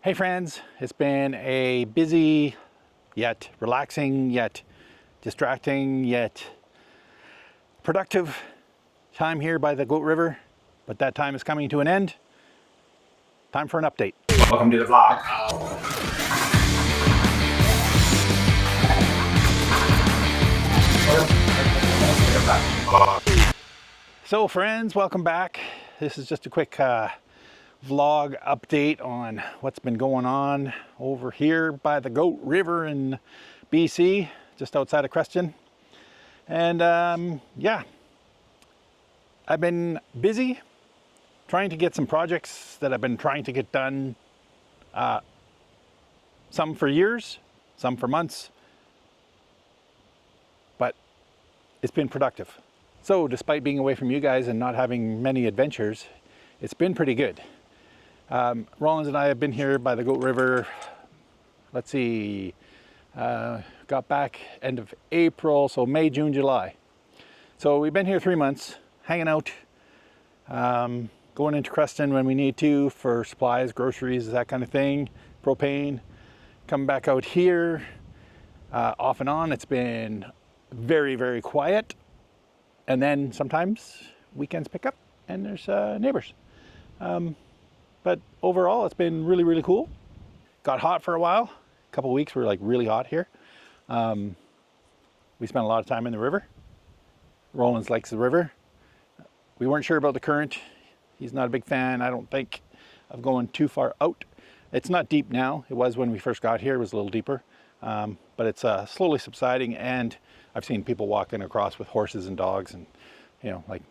Hey friends, it's been a busy yet relaxing yet distracting yet productive time here by the Goat River, but that time is coming to an end. Time for an update. Welcome to the vlog. So friends, welcome back. This is just a quick vlog update on what's been going on over here by the Goat River in BC, just outside of Creston. And yeah, I've been busy trying to get some projects that I've been trying to get done, some for years, some for months, but it's been productive. So despite being away from you guys and not having many adventures, it's been pretty good. Rollins and I have been here by the Goat River, let's see, got back end of April, so May, June, July. So we've been here 3 months, hanging out, going into Creston when we need to for supplies, groceries, that kind of thing, propane, coming back out here, off and on. It's been very, very quiet. And then sometimes weekends pick up and there's neighbors. But overall, it's been really, really cool. Got hot for a while. A couple of weeks were like really hot here. We spent a lot of time in the river. Rollins likes the river. We weren't sure about the current. He's not a big fan, I don't think, of going too far out. It's not deep now. It was when we first got here. It was a little deeper. But it's slowly subsiding, and I've seen people walking across with horses and dogs, and you know, like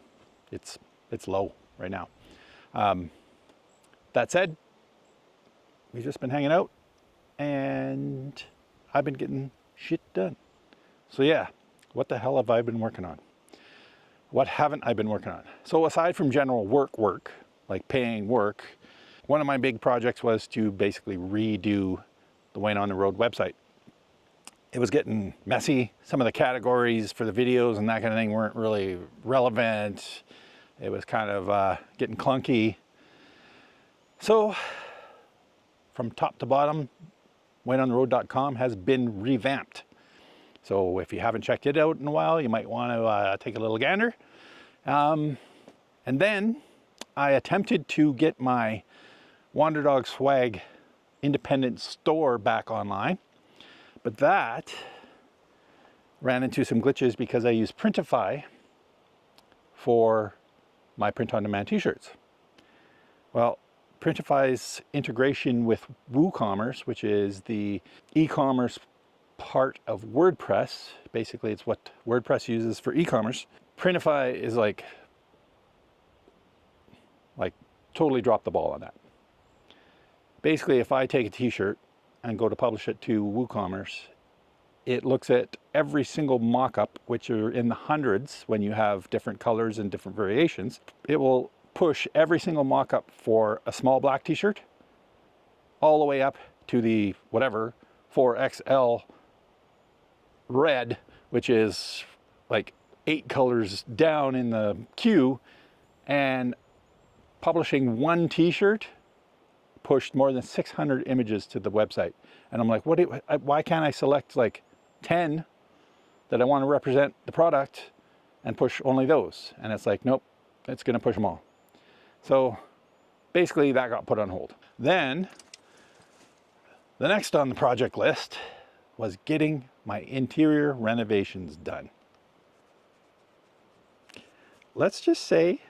it's low right now. That said, we've just been hanging out and I've been getting shit done. So yeah, what the hell have I been working on? What haven't I been working on? So aside from general work, like paying work, one of my big projects was to basically redo the Wayne on the Road website. It was getting messy. Some of the categories for the videos and that kind of thing weren't really relevant. It was kind of getting clunky. So from top to bottom, WayneOnTheRoad.com has been revamped. So if you haven't checked it out in a while, you might want to take a little gander. And then I attempted to get my Wander Dog Swag independent store back online, but that ran into some glitches because I use Printify for my print-on-demand t-shirts. Well, Printify's integration with WooCommerce, which is the e-commerce part of WordPress, basically it's what WordPress uses for e-commerce. Printify is like totally dropped the ball on that. Basically, if I take a t-shirt and go to publish it to WooCommerce, it looks at every single mock-up, which are in the hundreds when you have different colors and different variations. It will push every single mock-up for a small black t-shirt all the way up to the whatever 4XL red, which is like 8 colors down in the queue, and publishing one t-shirt pushed more than 600 images to the website. And I'm like, why can't I select like 10 that I want to represent the product and push only those? And it's like, nope, it's going to push them all. So basically that got put on hold. Then the next on the project list was getting my interior renovations done. Let's just say,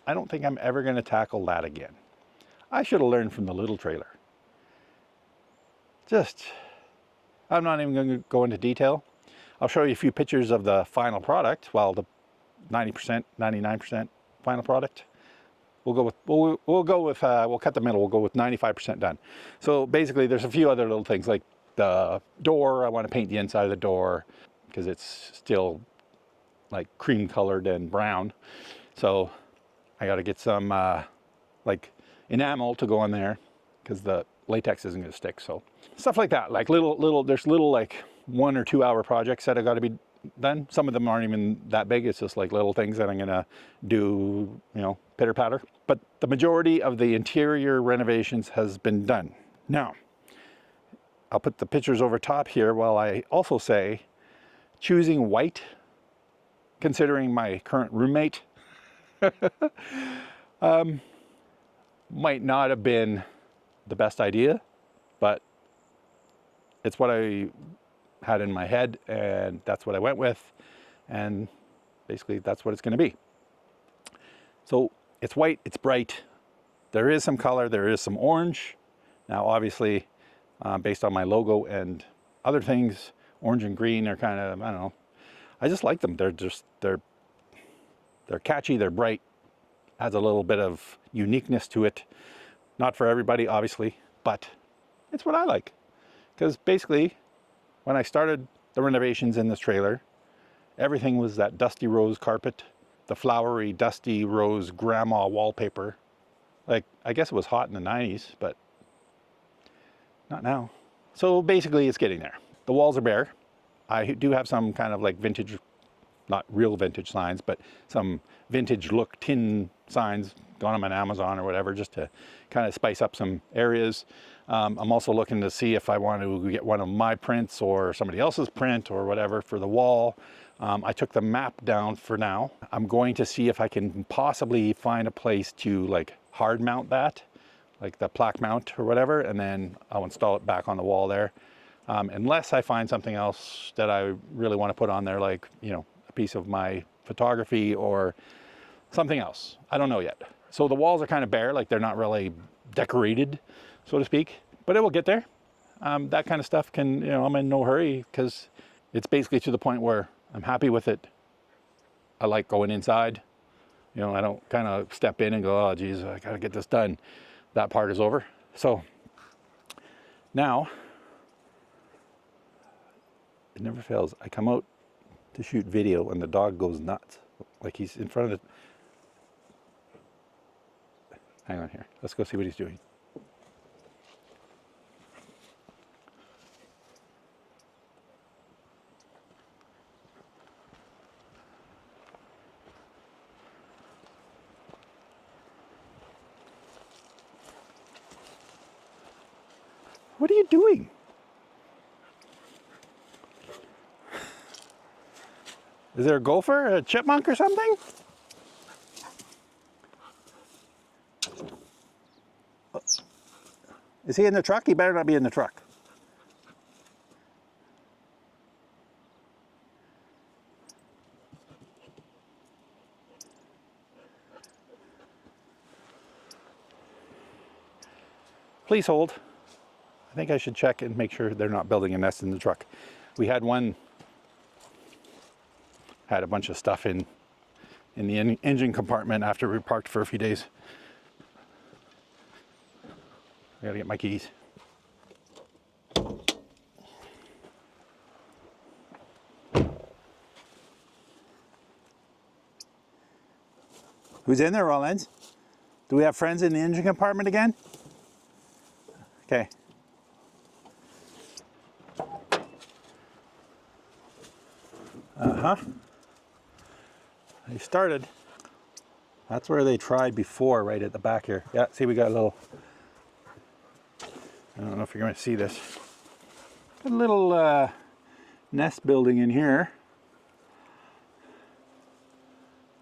I don't think I'm ever going to tackle that again. I should have learned from the little trailer. I'm not even going to go into detail. I'll show you a few pictures of the final product. Well, the 90%, 99% final product. We'll cut the middle. We'll go with 95% done. So basically, there's a few other little things like the door. I want to paint the inside of the door because it's still like cream colored and brown. So I got to get some like enamel to go on there because the latex isn't going to stick. So stuff like that, like there's little like 1 or 2 hour projects that have got to be done. Some of them aren't even that big. It's just like little things that I'm gonna do, you know, pitter patter. But the majority of the interior renovations has been done. Now, I'll put the pictures over top here while I also say choosing white, considering my current roommate, might not have been the best idea, but it's what I had in my head and that's what I went with, and basically that's what it's going to be. So it's white, it's bright, there is some color, there is some orange. Now obviously based on my logo and other things, orange and green are kind of, I don't know, I just like them. They're catchy, they're bright, adds a little bit of uniqueness to it. Not for everybody obviously, but it's what I like. Because basically when I started the renovations in this trailer, everything was that dusty rose carpet, the flowery dusty rose grandma wallpaper. Like, I guess it was hot in the 90s, but not now. So basically it's getting there. The walls are bare. I do have some kind of like vintage, not real vintage signs, but some vintage look tin signs gone on Amazon or whatever, just to kind of spice up some areas. I'm also looking to see if I want to get one of my prints or somebody else's print or whatever for the wall. I took the map down for now. I'm going to see if I can possibly find a place to like hard mount that, like the plaque mount or whatever, and then I'll install it back on the wall there. Unless I find something else that I really want to put on there, like, you know, a piece of my photography or something else. I don't know yet. So the walls are kind of bare, like they're not really decorated, so to speak, but it will get there. That kind of stuff can, you know, I'm in no hurry because it's basically to the point where I'm happy with it. I like going inside. You know, I don't kind of step in and go, oh geez, I gotta get this done. That part is over. So now, it never fails. I come out to shoot video and the dog goes nuts. Like he's in front of the... Hang on here. Let's go see what he's doing. What are you doing? Is there a gopher, a chipmunk or something? Is he in the truck? He better not be in the truck. Please hold. I think I should check and make sure they're not building a nest in the truck. We had one, had a bunch of stuff in the engine compartment after we parked for a few days. I gotta get my keys. Who's in there, Rollins? Do we have friends in the engine compartment again? Okay. They started. That's where they tried before, right at the back here. Yeah, see, we got a little, I don't know if you're going to see this. Got a little nest building in here.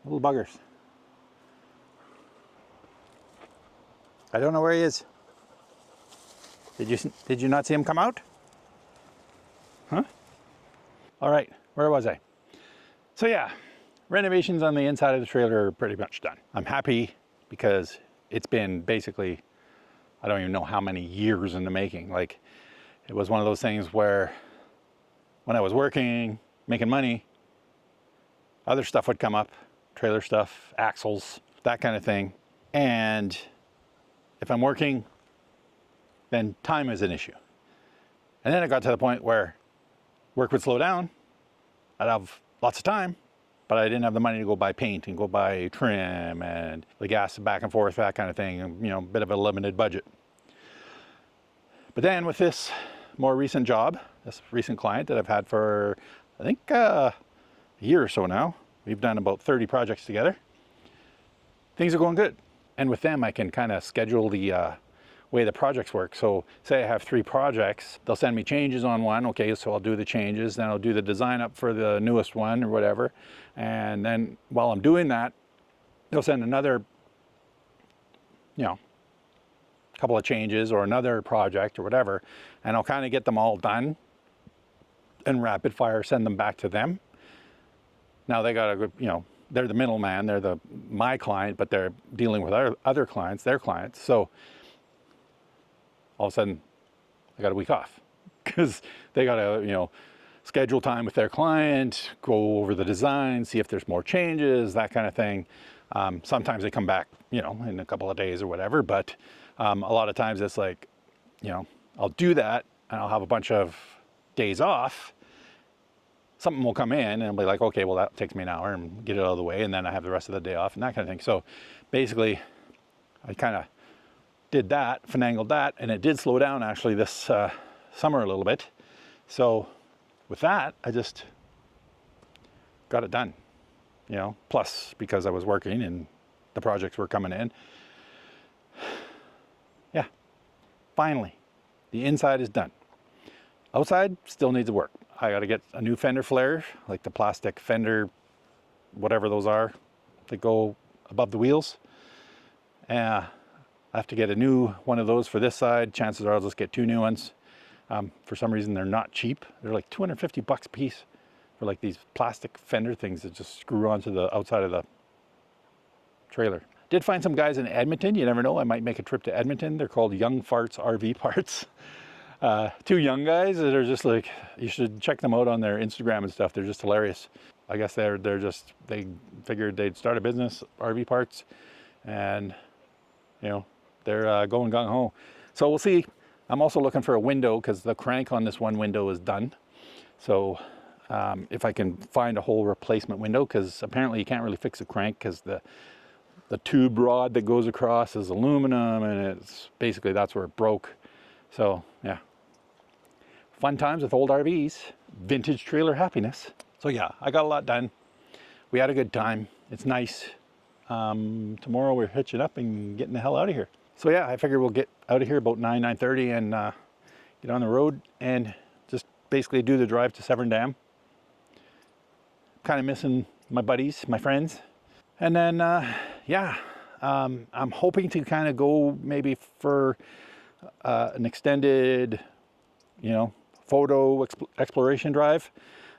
Little buggers. I don't know where he is. Did you not see him come out? Huh? All right, where was I? So yeah, renovations on the inside of the trailer are pretty much done. I'm happy because it's been basically, I don't even know how many years in the making. Like, it was one of those things where when I was working, making money, other stuff would come up, trailer stuff, axles, that kind of thing. And if I'm working, then time is an issue. And then it got to the point where work would slow down. I'd have lots of time, but I didn't have the money to go buy paint and go buy trim and the gas back and forth, that kind of thing, and, you know, a bit of a limited budget. But then with this more recent job, this recent client that I've had for, I think, a year or so now. We've done about 30 projects together. Things are going good. And with them, I can kind of schedule the way the projects work. So say I have 3 projects, they'll send me changes on one. Okay, so I'll do the changes, then I'll do the design up for the newest one or whatever. And then while I'm doing that, they'll send another, couple of changes or another project or whatever. And I'll kind of get them all done and rapid fire send them back to them. Now they got to, they're the middleman, they're my client, but they're dealing with other clients, their clients. So all of a sudden, I got a week off because they got to, schedule time with their client, go over the design, see if there's more changes, that kind of thing. Sometimes they come back, in a couple of days or whatever, but a lot of times it's like, I'll do that and I'll have a bunch of days off. Something will come in and I'll be like, okay, well, that takes me an hour and get it out of the way. And then I have the rest of the day off and that kind of thing. So basically, I kind of did that, finagled that, and it did slow down actually this summer a little bit. So with that, I just got it done, plus because I was working and the projects were coming in. Yeah, finally, the inside is done. Outside still needs work. I got to get a new fender flare, like the plastic fender, whatever those are, that go above the wheels. I have to get a new one of those for this side. Chances are I'll just get 2 new ones. For some reason, they're not cheap. They're like $250 a piece for like these plastic fender things that just screw onto the outside of the trailer. Did find some guys in Edmonton. You never know, I might make a trip to Edmonton. They're called Young Farts RV Parts. 2 young guys that are just like, you should check them out on their Instagram and stuff. They're just hilarious. I guess they figured they'd start a business, RV parts, and they're going gung-ho. So we'll see. I'm also looking for a window because the crank on this one window is done. So if I can find a whole replacement window, because apparently you can't really fix a crank because the tube rod that goes across is aluminum, and it's basically that's where it broke. So yeah, fun times with old RVs, vintage trailer happiness. So yeah, I got a lot done. We had a good time. It's nice. Tomorrow we're hitching up and getting the hell out of here. So yeah, I figure we'll get out of here about 9:30 and get on the road and just basically do the drive to Severn Dam. Kind of missing my buddies, my friends. And then I'm hoping to kind of go maybe for an extended, photo exploration drive.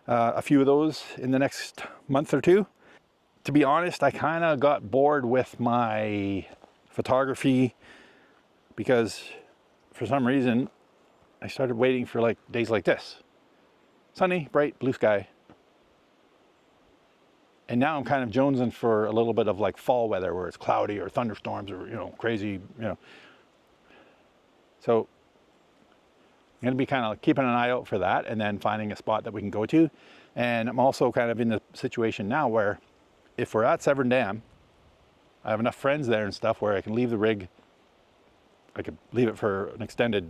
A few of those in the next month or 2. To be honest, I kind of got bored with my photography because for some reason I started waiting for like days like this. Sunny, bright, blue sky. And now I'm kind of jonesing for a little bit of like fall weather where it's cloudy or thunderstorms or, crazy, So I'm going to be kind of keeping an eye out for that and then finding a spot that we can go to. And I'm also kind of in the situation now where if we're at Severn Dam, I have enough friends there and stuff where I can leave the rig. I could leave it for an extended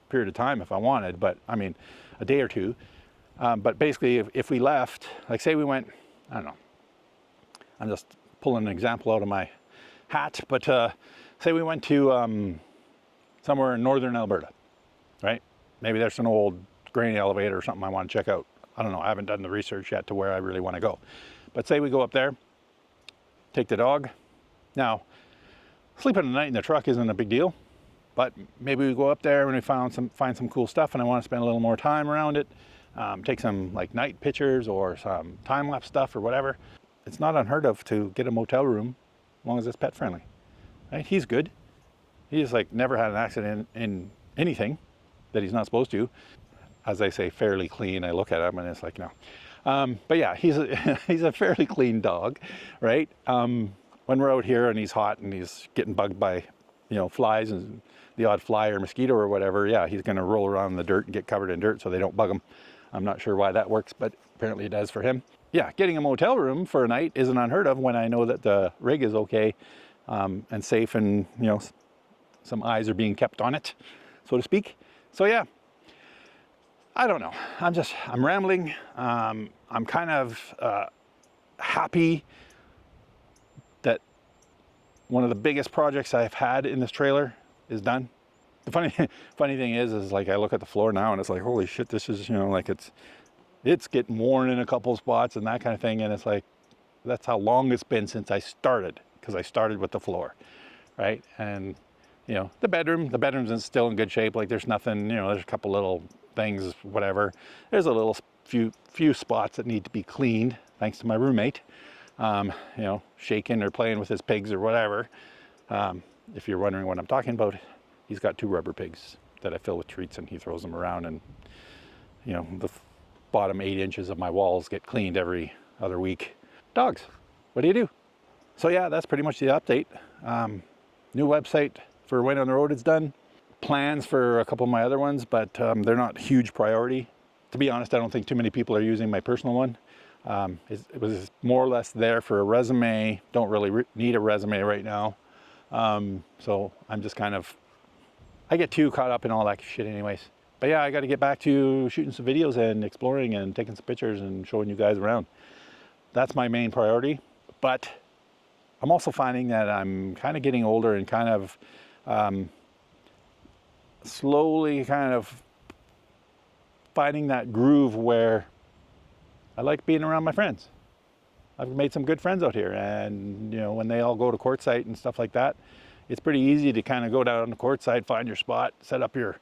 period of time if I wanted, but I mean, a day or 2. But basically, if we left, like say we went, I don't know, I'm just pulling an example out of my hat, but say we went to somewhere in northern Alberta, right? Maybe there's an old grain elevator or something I want to check out. I don't know, I haven't done the research yet to where I really want to go. But say we go up there, take the dog. Now, sleeping a night in the truck isn't a big deal, but maybe we go up there and we find some cool stuff and I want to spend a little more time around it, take some like night pictures or some time-lapse stuff or whatever. It's not unheard of to get a motel room as long as it's pet friendly, right? He's good. He's like never had an accident in anything that he's not supposed to. As I say, fairly clean. I look at him and it's like, no. But yeah, he's a fairly clean dog, right? When we're out here and he's hot and he's getting bugged by, flies and the odd fly or mosquito or whatever, yeah, he's going to roll around in the dirt and get covered in dirt so they don't bug him. I'm not sure why that works, but apparently it does for him. Yeah, getting a motel room for a night isn't unheard of when I know that the rig is okay and safe and, some eyes are being kept on it, so to speak. So yeah, I don't know. I'm rambling. I'm kind of happy that one of the biggest projects I've had in this trailer is done. The funny thing is like I look at the floor now and it's like, holy shit, this is, you know, like it's getting worn in a couple of spots and that kind of thing. And it's like, that's how long it's been since I started, because I started with the floor, right? And, you know, the bedroom's still in good shape. Like there's nothing, you know, there's a couple little things, whatever. There's a little few spots that need to be cleaned, thanks to my roommate, you know, shaking or playing with his pigs or whatever. If you're wondering what I'm talking about, he's got 2 rubber pigs that I fill with treats and he throws them around, and, you know, the bottom 8 inches of my walls get cleaned every other week. Dogs, what do you do? So yeah, that's pretty much the update. New website for When on the Road is done. Plans for a couple of my other ones, but they're not huge priority. To be honest, I don't think too many people are using my personal one. It was more or less there for a resume. Don't really need a resume right now. So I'm just kind of, I get too caught up in all that shit anyways. But yeah, I got to get back to shooting some videos and exploring and taking some pictures and showing you guys around. That's my main priority. But I'm also finding that I'm kind of getting older and kind of slowly kind of finding that groove where I like being around my friends. I've made some good friends out here, and you know, when they all go to quartzsite and stuff like that, it's pretty easy to kind of go down on the quartzsite, find your spot, set up your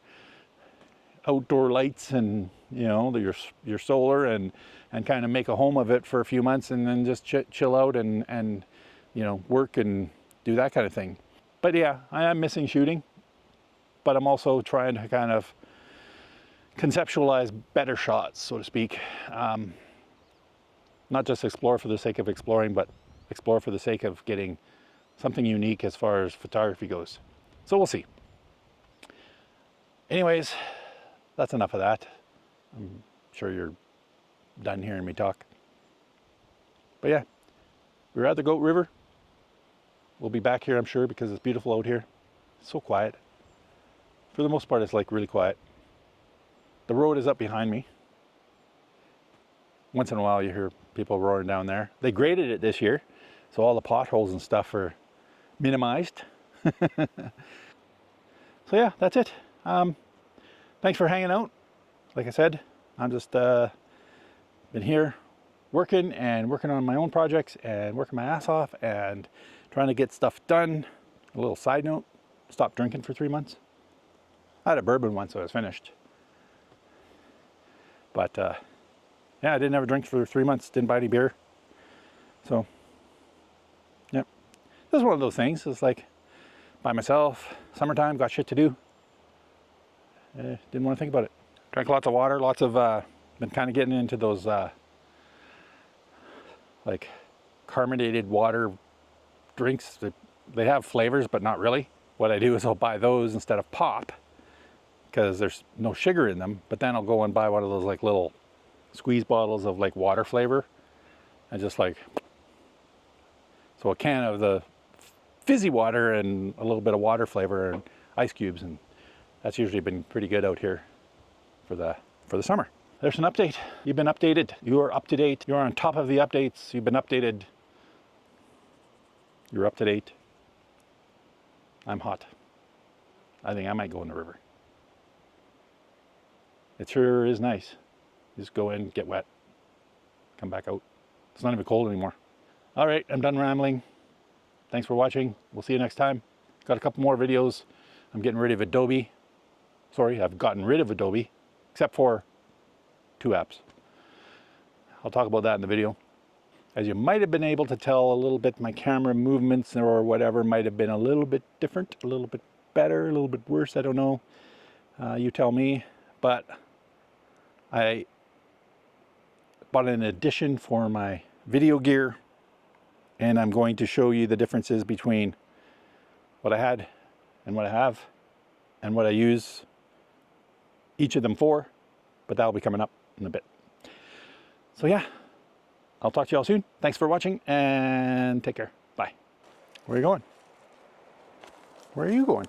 outdoor lights and, you know, your solar, and kind of make a home of it for a few months, and then just chill out and you know, work and do that kind of thing. But yeah, I am missing shooting, but I'm also trying to kind of conceptualize better shots, so to speak. Not just explore for the sake of exploring, but explore for the sake of getting something unique as far as photography goes. So we'll see. Anyways, that's enough of that. I'm sure you're done hearing me talk. But yeah, we're at the Goat River. We'll be back here, I'm sure, because it's beautiful out here. It's so quiet. For the most part, it's like really quiet. The road is up behind me. Once in a while you hear people roaring down there. They graded it this year, so all the potholes and stuff are minimized. So yeah, that's it. Thanks for hanging out. Like I said, I'm just been here working on my own projects and working my ass off and trying to get stuff done. A little side note, stopped drinking for 3 months. I had a bourbon once, so I was finished. But yeah, I didn't ever drink for 3 months, didn't buy any beer. So, yeah, this is one of those things. It's like by myself, summertime, got shit to do. Didn't want to think about it. Drank lots of water, been kind of getting into those like carbonated water drinks. They have flavors, but not really. What I do is I'll buy those instead of pop, because there's no sugar in them. But then I'll go and buy one of those like little squeeze bottles of like water flavor, and just like, so a can of the fizzy water and a little bit of water flavor and ice cubes, and that's usually been pretty good out here for the summer. There's an update. You've been updated. You are up to date. You're on top of the updates. You've been updated. You're up to date. I'm hot. I think I might go in the river. It sure is nice. Just go in, get wet, come back out. It's not even cold anymore. All right, I'm done rambling. Thanks for watching. We'll see you next time. Got a couple more videos. I'm getting rid of Adobe. Sorry, I've gotten rid of Adobe, except for 2 apps. I'll talk about that in the video. As you might have been able to tell a little bit, my camera movements or whatever might have been a little bit different, a little bit better, a little bit worse, I don't know. You tell me. But I bought an addition for my video gear, and I'm going to show you the differences between what I had and what I have and what I use each of them for, but that'll be coming up in a bit. So yeah, I'll talk to you all soon. Thanks for watching, and take care. Bye. Where are you going? Where are you going?